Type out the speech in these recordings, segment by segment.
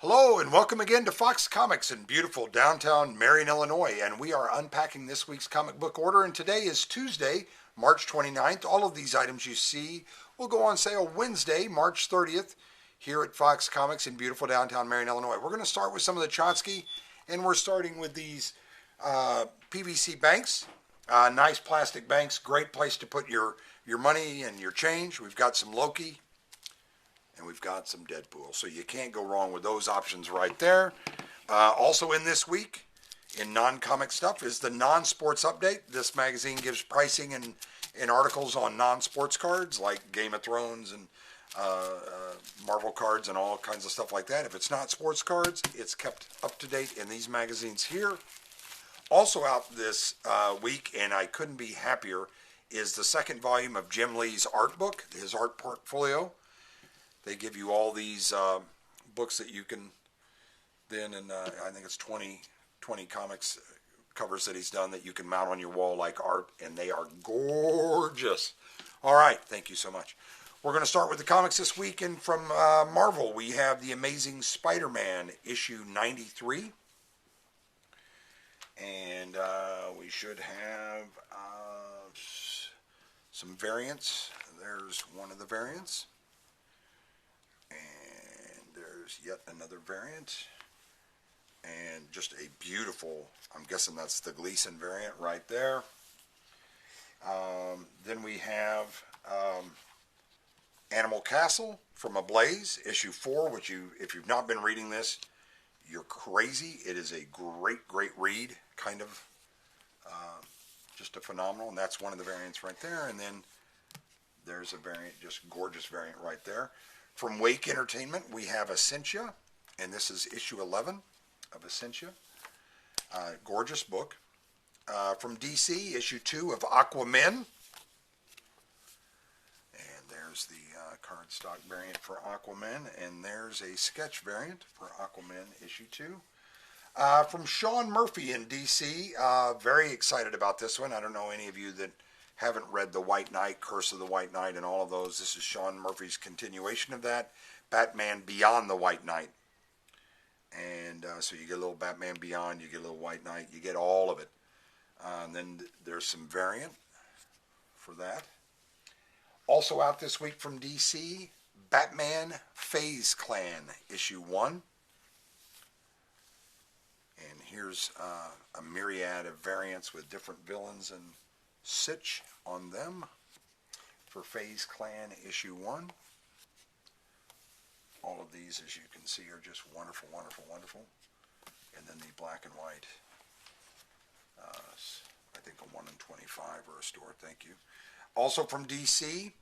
Hello and welcome again to Fox Comics in beautiful downtown Marion, Illinois. And we are unpacking this week's comic book order. And today is Tuesday, March 29th. All of these items you see will go on sale Wednesday, March 30th, here at Fox Comics in beautiful downtown Marion, Illinois. We're going to start with some of the Chotsky, and we're starting with these PVC banks. Nice plastic banks, great place to put your money and your change. We've got some Loki. And we've got some Deadpool. So you can't go wrong with those options right there. Also in this week, in non-comic stuff, is the non-sports update. This magazine gives pricing and articles on non-sports cards like Game of Thrones and Marvel cards and all kinds of stuff like that. If it's not sports cards, it's kept up to date in these magazines here. Also out this week, and I couldn't be happier, is the second volume of Jim Lee's art book, his art portfolio. They give you all these books that you can then, and I think it's 20 comics covers that he's done that you can mount on your wall like art, and they are gorgeous. All right, thank you so much. We're going to start with the comics this week, and from Marvel, we have The Amazing Spider-Man, issue 93. And we should have some variants. There's one of the variants. And there's yet another variant, and just a beautiful, I'm guessing that's the Gleason variant right there. Then we have Animal Castle from Ablaze, issue 4, which if you've not been reading this, you're crazy. It is a great read, kind of just a phenomenal, and that's one of the variants right there. And then there's a variant, just gorgeous variant right there. From Wake Entertainment, we have Essentia, and this is issue 11 of Essentia. Gorgeous book. From DC, issue 2 of Aquaman. And there's the cardstock variant for Aquaman, and there's a sketch variant for Aquaman, issue 2. From Sean Murphy in DC, very excited about this one. I don't know any of you that haven't read The White Knight, Curse of the White Knight, and all of those. This is Sean Murphy's continuation of that. Batman Beyond the White Knight. And so you get a little Batman Beyond, you get a little White Knight, you get all of it. And then there's some variant for that. Also out this week from DC, Batman FaZe Clan, issue 1. And here's a myriad of variants with different villains and Sitch on them for FaZe Clan issue 1. All of these, as you can see, are just wonderful. And then the black and white, I think a 1 in 25 or a store, thank you. Also from DC,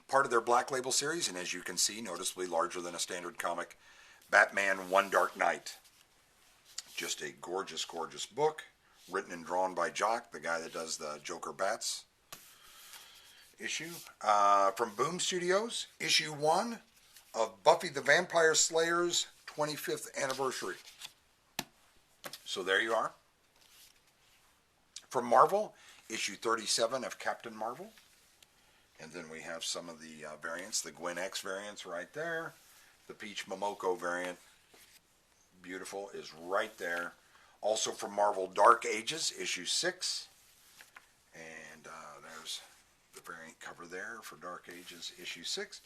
part of their Black Label series, and as you can see, noticeably larger than a standard comic, Batman One Dark Knight. Just a gorgeous book. Written and drawn by Jock, the guy that does the Joker Bats issue. From Boom Studios, issue 1 of Buffy the Vampire Slayer's 25th anniversary. So there you are. From Marvel, issue 37 of Captain Marvel. And then we have some of the variants, the Gwen X variants right there. The Peach Momoko variant, beautiful, is right there. Also from Marvel, Dark Ages, issue 6. And there's the variant cover there for Dark Ages, issue 6.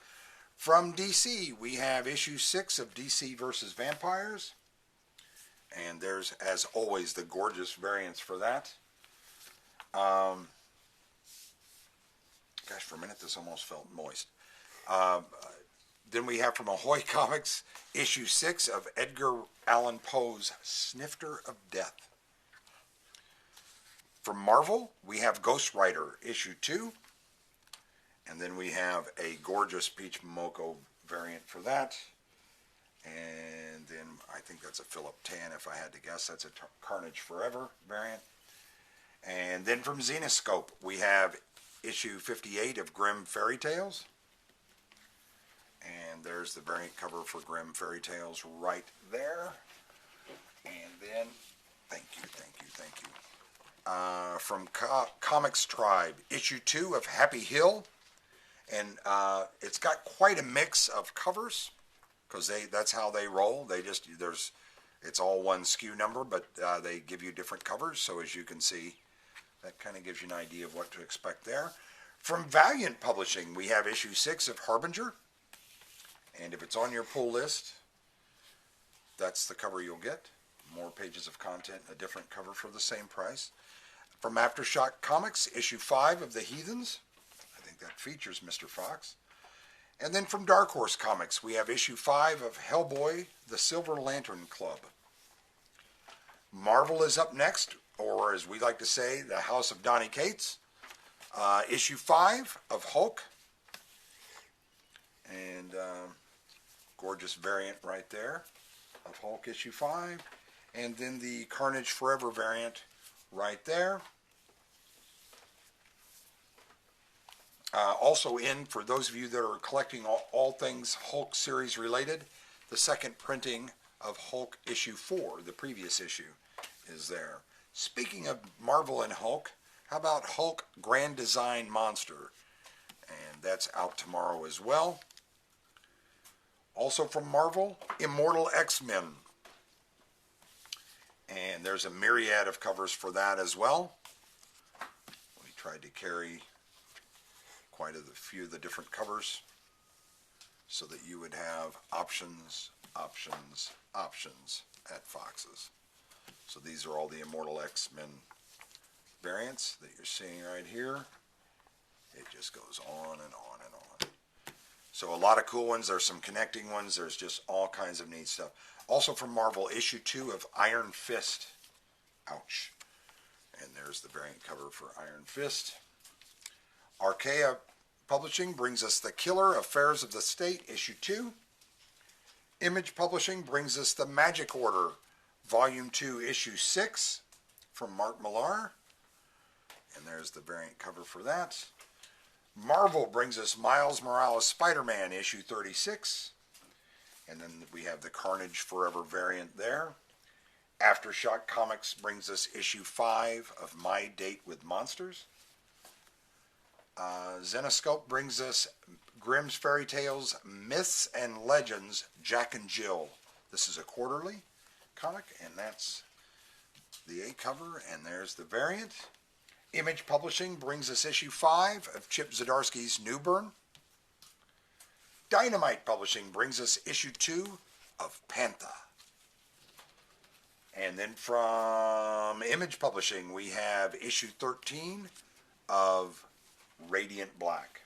From DC, we have issue 6 of DC vs. Vampires. And there's, as always, the gorgeous variants for that. Gosh, for a minute, this almost felt moist. Then we have from Ahoy Comics, issue 6 of Edgar Allan Poe's Snifter of Death. From Marvel, we have Ghost Rider, issue 2. And then we have a gorgeous Peach Momoko variant for that. And then I think that's a Philip Tan, if I had to guess. That's a Carnage Forever variant. And then from Zenoscope, we have issue 58 of Grimm Fairy Tales. And there's the variant cover for Grimm Fairy Tales right there. And then, thank you. From Comics Tribe, issue 2 of Happy Hill. And it's got quite a mix of covers. because that's how they roll. It's all one SKU number, but they give you different covers. So as you can see, that kind of gives you an idea of what to expect there. From Valiant Publishing, we have issue 6 of Harbinger. And if it's on your pull list, that's the cover you'll get. More pages of content, a different cover for the same price. From Aftershock Comics, issue 5 of The Heathens. I think that features Mr. Fox. And then from Dark Horse Comics, we have issue 5 of Hellboy, The Silver Lantern Club. Marvel is up next, or as we like to say, the House of Donny Cates. Issue 5 of Hulk. And gorgeous variant right there of Hulk issue 5. And then the Carnage Forever variant right there. Also in, for those of you that are collecting all things Hulk series related, the second printing of Hulk issue 4, the previous issue, is there. Speaking of Marvel and Hulk, how about Hulk Grand Design Monster? And that's out tomorrow as well. Also from Marvel, Immortal X-Men. And there's a myriad of covers for that as well. We tried to carry quite a few of the different covers so that you would have options, options, options at Fox's. So these are all the Immortal X-Men variants that you're seeing right here. It just goes on and on and on. So a lot of cool ones. There's some connecting ones. There's just all kinds of neat stuff. Also from Marvel, issue 2 of Iron Fist. Ouch. And there's the variant cover for Iron Fist. Archaea Publishing brings us The Killer Affairs of the State, issue 2. Image Publishing brings us The Magic Order, volume 2, issue 6 from Mark Millar. And there's the variant cover for that. Marvel brings us Miles Morales Spider-Man, issue 36. And then we have the Carnage Forever variant there. Aftershock Comics brings us issue 5 of My Date with Monsters. Zenoscope brings us Grimm's Fairy Tales, Myths and Legends, Jack and Jill. This is a quarterly comic, and that's the A cover, and there's the variant. Image Publishing brings us issue 5 of Chip Zdarsky's Newburn. Dynamite Publishing brings us issue 2 of Pantha. And then from Image Publishing, we have issue 13 of Radiant Black.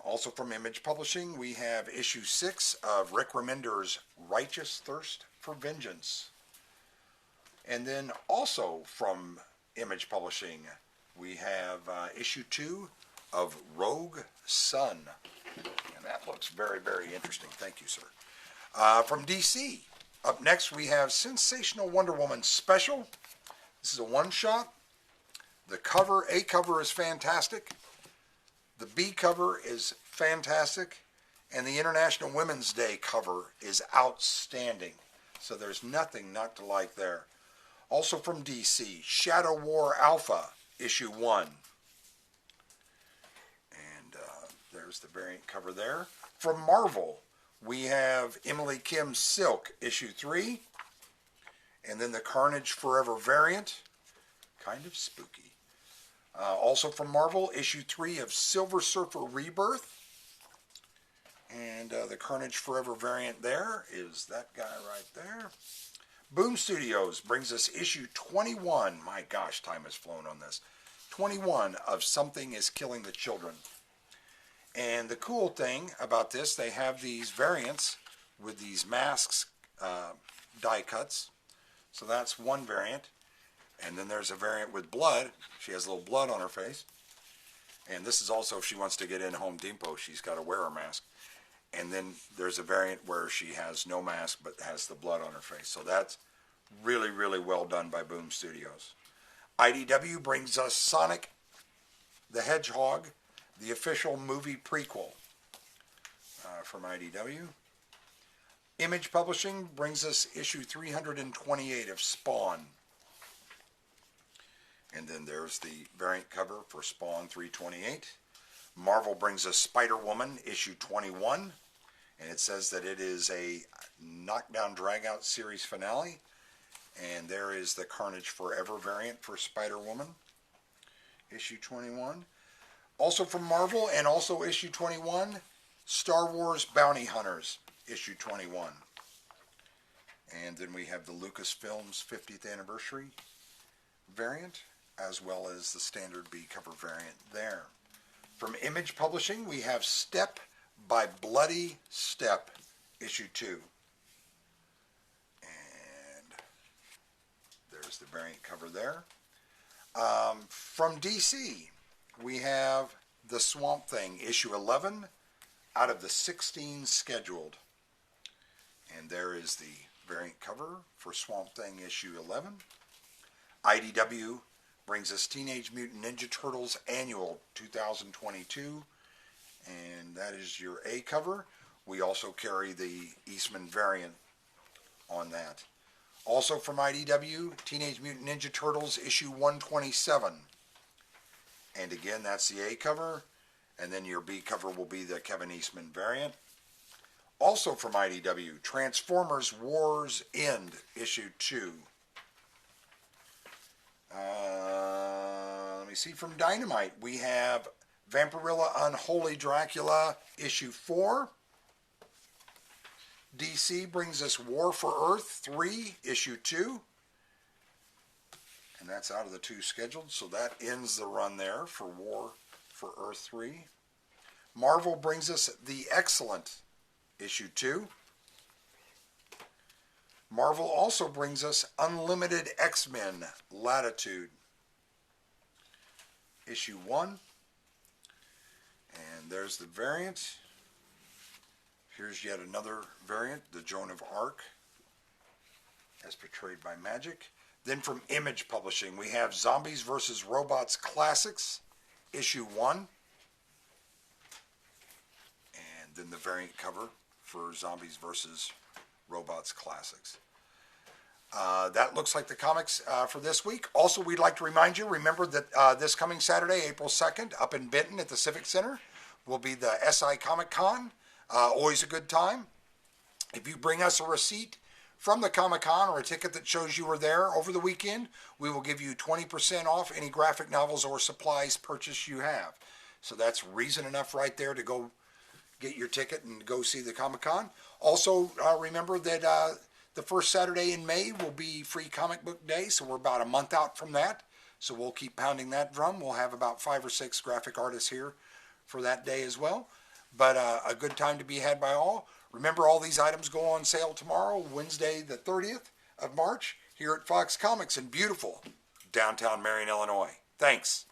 Also from Image Publishing, we have issue 6 of Rick Remender's Righteous Thirst for Vengeance. And then also from Image Publishing, we have issue 2 of Rogue Sun. And that looks very, very interesting. Thank you, sir. From DC, up next we have Sensational Wonder Woman Special. This is a one-shot. The cover, A cover is fantastic. The B cover is fantastic. And the International Women's Day cover is outstanding. So there's nothing not to like there. Also from DC, Shadow War Alpha, issue 1. And there's the variant cover there. From Marvel, we have Emily Kim's Silk, issue 3. And then the Carnage Forever variant. Kind of spooky. Also from Marvel, issue 3 of Silver Surfer Rebirth. And the Carnage Forever variant there is that guy right there. Boom Studios brings us issue 21. My gosh, time has flown on this. 21 of Something is Killing the Children. And the cool thing about this, they have these variants with these masks, die cuts. So that's one variant. And then there's a variant with blood. She has a little blood on her face. And this is also if she wants to get in Home Depot, she's got to wear her mask. And then there's a variant where she has no mask but has the blood on her face. So that's really, really well done by Boom Studios. IDW brings us Sonic the Hedgehog, the official movie prequel from IDW. Image Publishing brings us issue 328 of Spawn. And then there's the variant cover for Spawn 328. Marvel brings us Spider-Woman, issue 21. And it says that it is a knockdown drag-out series finale. And there is the Carnage Forever variant for Spider-Woman, issue 21. Also from Marvel, and also issue 21, Star Wars Bounty Hunters, issue 21. And then we have the Lucasfilms 50th anniversary variant, as well as the standard B cover variant there. From Image Publishing, we have Step by Bloody Step, issue 2. And there's the variant cover there. From DC, we have The Swamp Thing, issue 11, out of the 16 scheduled. And there is the variant cover for Swamp Thing issue 11. IDW brings us Teenage Mutant Ninja Turtles Annual 2022, and that is your A cover. We also carry the Eastman variant on that. Also from IDW, Teenage Mutant Ninja Turtles issue 127. And again, that's the A cover, and then your B cover will be the Kevin Eastman variant. Also from IDW, Transformers Wars End issue 2. Let me see, from Dynamite, we have Vampirilla Unholy Dracula issue 4. DC brings us War for Earth 3 issue 2. And that's out of the 2 scheduled, so that ends the run there for War for Earth 3. Marvel brings us The Excellent issue 2. Marvel also brings us Unlimited X-Men Latitude issue 1. And there's the variant. Here's yet another variant, the Joan of Arc, as portrayed by Magic. Then from Image Publishing, we have Zombies vs. Robots Classics issue 1. And then the variant cover for Zombies vs. Robots Classics. That looks like the comics for this week. Also, we'd like to remind you, remember that this coming Saturday, April 2nd, up in Benton at the Civic Center, will be the SI Comic Con. Always a good time. If you bring us a receipt from the Comic Con or a ticket that shows you were there over the weekend, we will give you 20% off any graphic novels or supplies purchase you have. So that's reason enough right there to go get your ticket and go see the Comic Con. Also, remember that the first Saturday in May will be Free Comic Book Day, so we're about a month out from that. So we'll keep pounding that drum. We'll have about 5 or 6 graphic artists here for that day as well. But a good time to be had by all. Remember, all these items go on sale tomorrow, Wednesday the 30th of March, here at Fox Comics in beautiful downtown Marion, Illinois. Thanks.